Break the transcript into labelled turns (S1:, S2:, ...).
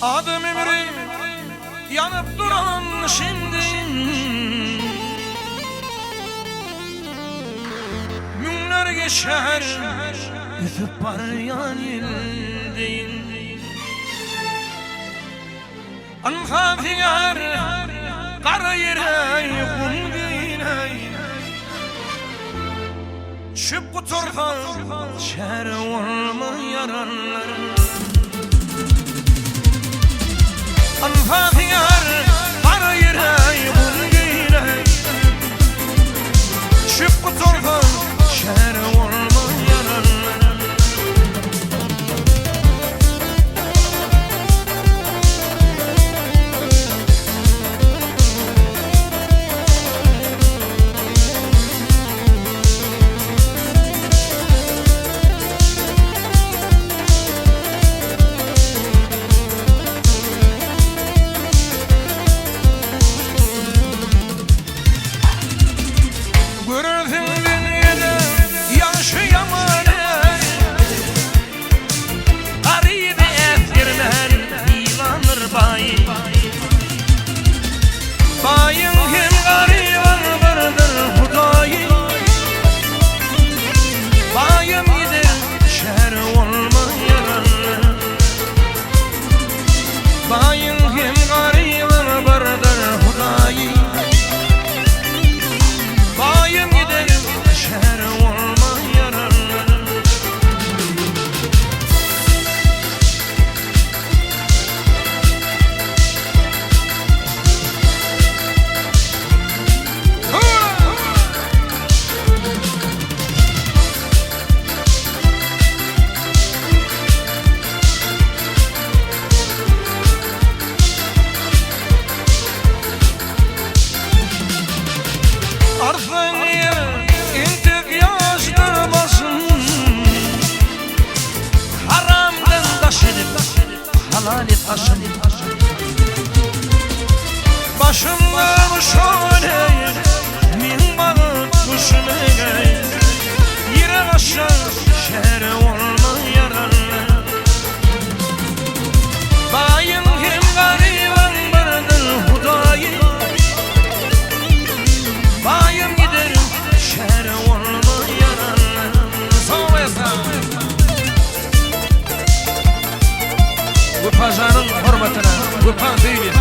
S1: Adım ömrüm yanıp duran şimdi, günler geçer ötüp barayan ildeyin. Anfafiyar kara yere kum giyney, şüp kuturfa şer olma yararlar. Anfafiyar kara yere kum giyney, şüp kuturfa şer olma yararlar. Bayım kim gariban vardır Hudayi, bayım gider şer olmayan. Bayım kim gariban vardır Hudayi, bayım gider şer olmayan. Arfaniye intik yaştır basın, haramdan taşınıp halali taşın. Başımdan şöyle min bağıt kuşunu gey, yere aşağı şer olma yararlı. Bayım kim gariban vardır Hudayi, bayım giderim şer olma yararlı. Soğuyasın bu pajanın hürmetine, bu pan değil.